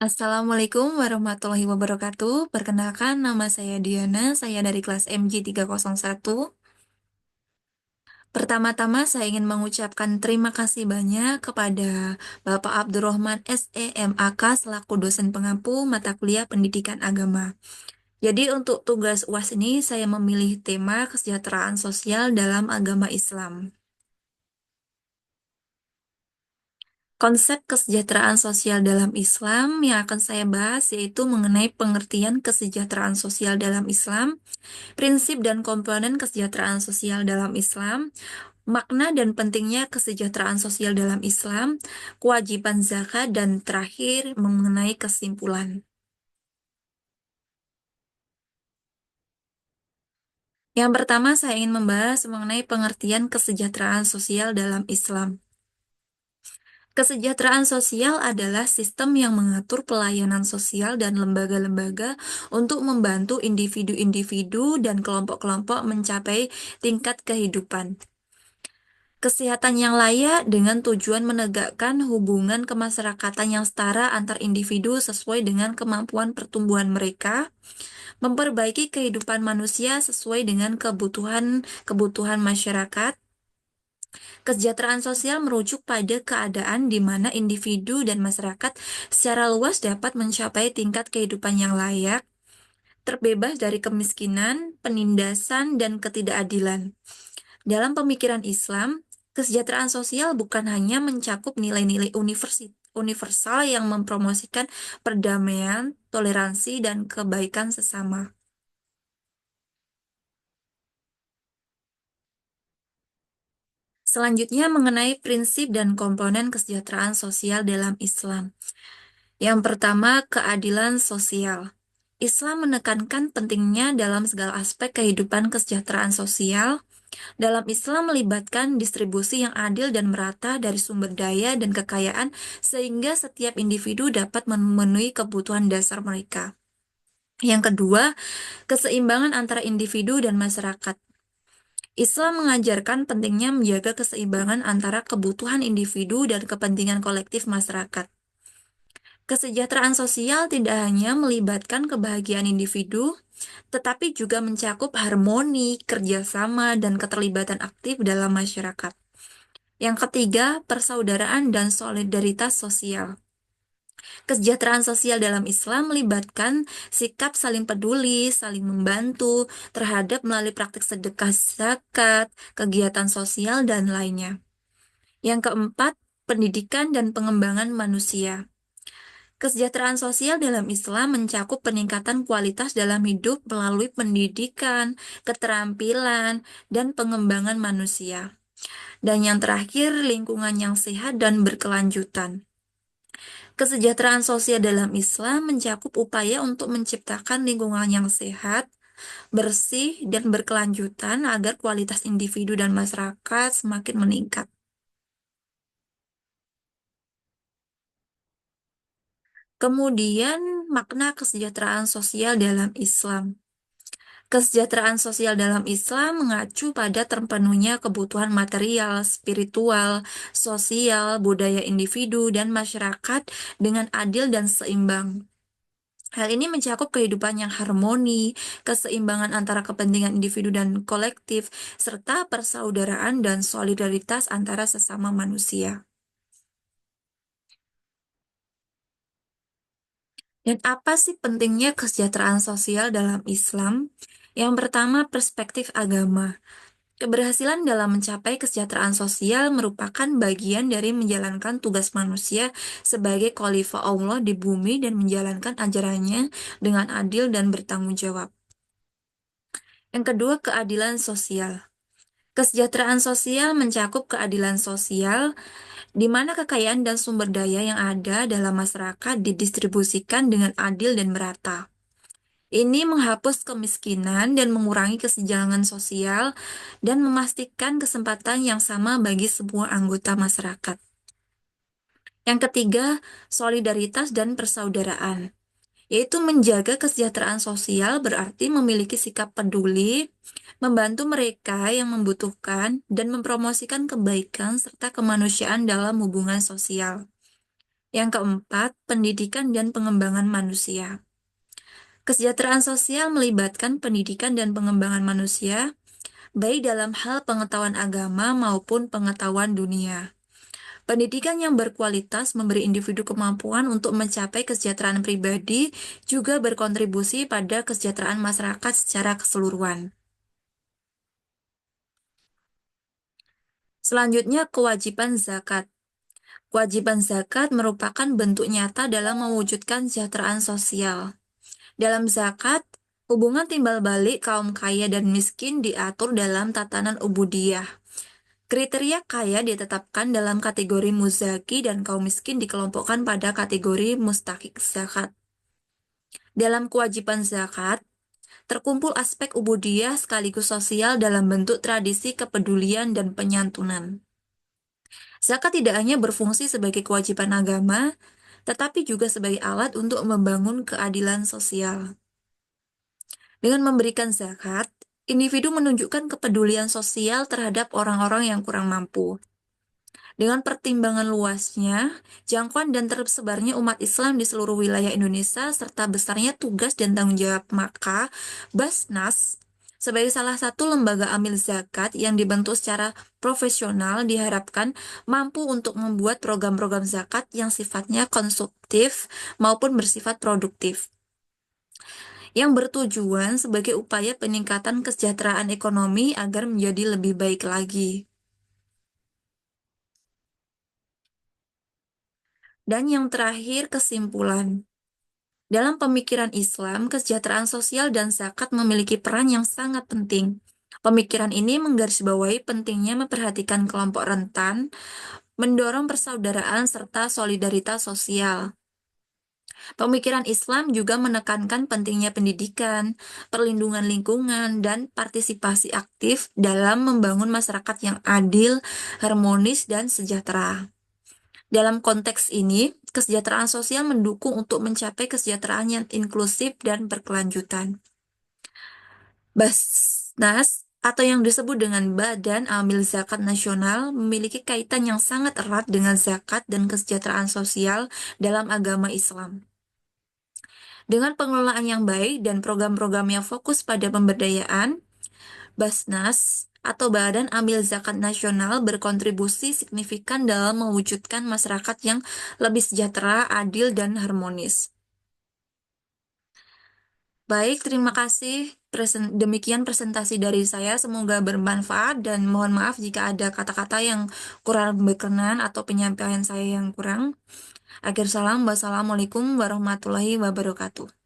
Assalamualaikum warahmatullahi wabarakatuh. Perkenalkan, nama saya Diana, saya dari kelas MG301. Pertama-tama saya ingin mengucapkan terima kasih banyak kepada Bapak Abdurrahman SEMAK selaku dosen pengampu mata kuliah Pendidikan Agama. Jadi untuk tugas UAS ini saya memilih tema kesejahteraan sosial dalam agama Islam. Konsep kesejahteraan sosial dalam Islam yang akan saya bahas yaitu mengenai pengertian kesejahteraan sosial dalam Islam, prinsip dan komponen kesejahteraan sosial dalam Islam, makna dan pentingnya kesejahteraan sosial dalam Islam, kewajiban zakat, dan terakhir mengenai kesimpulan. Yang pertama, saya ingin membahas mengenai pengertian kesejahteraan sosial dalam Islam. Kesejahteraan sosial adalah sistem yang mengatur pelayanan sosial dan lembaga-lembaga untuk membantu individu-individu dan kelompok-kelompok mencapai tingkat kehidupan. Kesehatan yang layak dengan tujuan menegakkan hubungan kemasyarakatan yang setara antar individu sesuai dengan kemampuan pertumbuhan mereka, memperbaiki kehidupan manusia sesuai dengan kebutuhan masyarakat. Kesejahteraan sosial merujuk pada keadaan di mana individu dan masyarakat secara luas dapat mencapai tingkat kehidupan yang layak, terbebas dari kemiskinan, penindasan, dan ketidakadilan. Dalam pemikiran Islam, kesejahteraan sosial bukan hanya mencakup nilai-nilai universal yang mempromosikan perdamaian, toleransi, dan kebaikan sesama. Selanjutnya mengenai prinsip dan komponen kesejahteraan sosial dalam Islam. Yang pertama, keadilan sosial. Islam menekankan pentingnya dalam segala aspek kehidupan kesejahteraan sosial. Dalam Islam melibatkan distribusi yang adil dan merata dari sumber daya dan kekayaan sehingga setiap individu dapat memenuhi kebutuhan dasar mereka. Yang kedua, keseimbangan antara individu dan masyarakat. Islam mengajarkan pentingnya menjaga keseimbangan antara kebutuhan individu dan kepentingan kolektif masyarakat. Kesejahteraan sosial tidak hanya melibatkan kebahagiaan individu, tetapi juga mencakup harmoni, kerjasama, dan keterlibatan aktif dalam masyarakat. Yang ketiga, persaudaraan dan solidaritas sosial. Kesejahteraan sosial dalam Islam melibatkan sikap saling peduli, saling membantu terhadap melalui praktik sedekah zakat, kegiatan sosial, dan lainnya. Yang keempat, pendidikan dan pengembangan manusia. Kesejahteraan sosial dalam Islam mencakup peningkatan kualitas dalam hidup melalui pendidikan, keterampilan, dan pengembangan manusia. Dan yang terakhir, lingkungan yang sehat dan berkelanjutan. Kesejahteraan sosial dalam Islam mencakup upaya untuk menciptakan lingkungan yang sehat, bersih, dan berkelanjutan agar kualitas individu dan masyarakat semakin meningkat. Kemudian, makna kesejahteraan sosial dalam Islam. Kesejahteraan sosial dalam Islam mengacu pada terpenuhnya kebutuhan material, spiritual, sosial, budaya individu, dan masyarakat dengan adil dan seimbang. Hal ini mencakup kehidupan yang harmoni, keseimbangan antara kepentingan individu dan kolektif, serta persaudaraan dan solidaritas antara sesama manusia. Dan apa sih pentingnya kesejahteraan sosial dalam Islam? Yang pertama, perspektif agama. Keberhasilan dalam mencapai kesejahteraan sosial merupakan bagian dari menjalankan tugas manusia sebagai khalifah Allah di bumi dan menjalankan ajarannya dengan adil dan bertanggung jawab. Yang kedua, keadilan sosial. Kesejahteraan sosial mencakup keadilan sosial, di mana kekayaan dan sumber daya yang ada dalam masyarakat didistribusikan dengan adil dan merata. Ini menghapus kemiskinan dan mengurangi kesenjangan sosial dan memastikan kesempatan yang sama bagi semua anggota masyarakat. Yang ketiga, solidaritas dan persaudaraan, yaitu menjaga kesejahteraan sosial berarti memiliki sikap peduli, membantu mereka yang membutuhkan, dan mempromosikan kebaikan serta kemanusiaan dalam hubungan sosial. Yang keempat, pendidikan dan pengembangan manusia. Kesejahteraan sosial melibatkan pendidikan dan pengembangan manusia, baik dalam hal pengetahuan agama maupun pengetahuan dunia. Pendidikan yang berkualitas memberi individu kemampuan untuk mencapai kesejahteraan pribadi, juga berkontribusi pada kesejahteraan masyarakat secara keseluruhan. Selanjutnya, kewajiban zakat. Kewajiban zakat merupakan bentuk nyata dalam mewujudkan kesejahteraan sosial. Dalam zakat, hubungan timbal balik kaum kaya dan miskin diatur dalam tatanan ubudiyah. Kriteria kaya ditetapkan dalam kategori muzaki dan kaum miskin dikelompokkan pada kategori mustahik zakat. Dalam kewajiban zakat, terkumpul aspek ubudiyah sekaligus sosial dalam bentuk tradisi kepedulian dan penyantunan. Zakat tidak hanya berfungsi sebagai kewajiban agama, tetapi juga sebagai alat untuk membangun keadilan sosial. Dengan memberikan zakat, individu menunjukkan kepedulian sosial terhadap orang-orang yang kurang mampu. Dengan pertimbangan luasnya, jangkauan dan tersebarnya umat Islam di seluruh wilayah Indonesia, serta besarnya tugas dan tanggung jawab, maka Basnas sebagai salah satu lembaga amil zakat yang dibentuk secara profesional diharapkan mampu untuk membuat program-program zakat yang sifatnya konsumtif maupun bersifat produktif, yang bertujuan sebagai upaya peningkatan kesejahteraan ekonomi agar menjadi lebih baik lagi. Dan yang terakhir, kesimpulan. Dalam pemikiran Islam, kesejahteraan sosial dan zakat memiliki peran yang sangat penting. Pemikiran ini menggarisbawahi pentingnya memperhatikan kelompok rentan, mendorong persaudaraan serta solidaritas sosial. Pemikiran Islam juga menekankan pentingnya pendidikan, perlindungan lingkungan, dan partisipasi aktif dalam membangun masyarakat yang adil, harmonis, dan sejahtera. Dalam konteks ini, kesejahteraan sosial mendukung untuk mencapai kesejahteraan yang inklusif dan berkelanjutan. Basnas atau yang disebut dengan Badan Amil Zakat Nasional memiliki kaitan yang sangat erat dengan zakat dan kesejahteraan sosial dalam agama Islam. Dengan pengelolaan yang baik dan program-program yang fokus pada pemberdayaan, Basnas atau Badan Amil Zakat Nasional berkontribusi signifikan dalam mewujudkan masyarakat yang lebih sejahtera, adil, dan harmonis. Baik, terima kasih. Demikian presentasi dari saya. Semoga bermanfaat dan mohon maaf jika ada kata-kata yang kurang berkenan atau penyampaian saya yang kurang. Akhir salam, wassalamualaikum warahmatullahi wabarakatuh.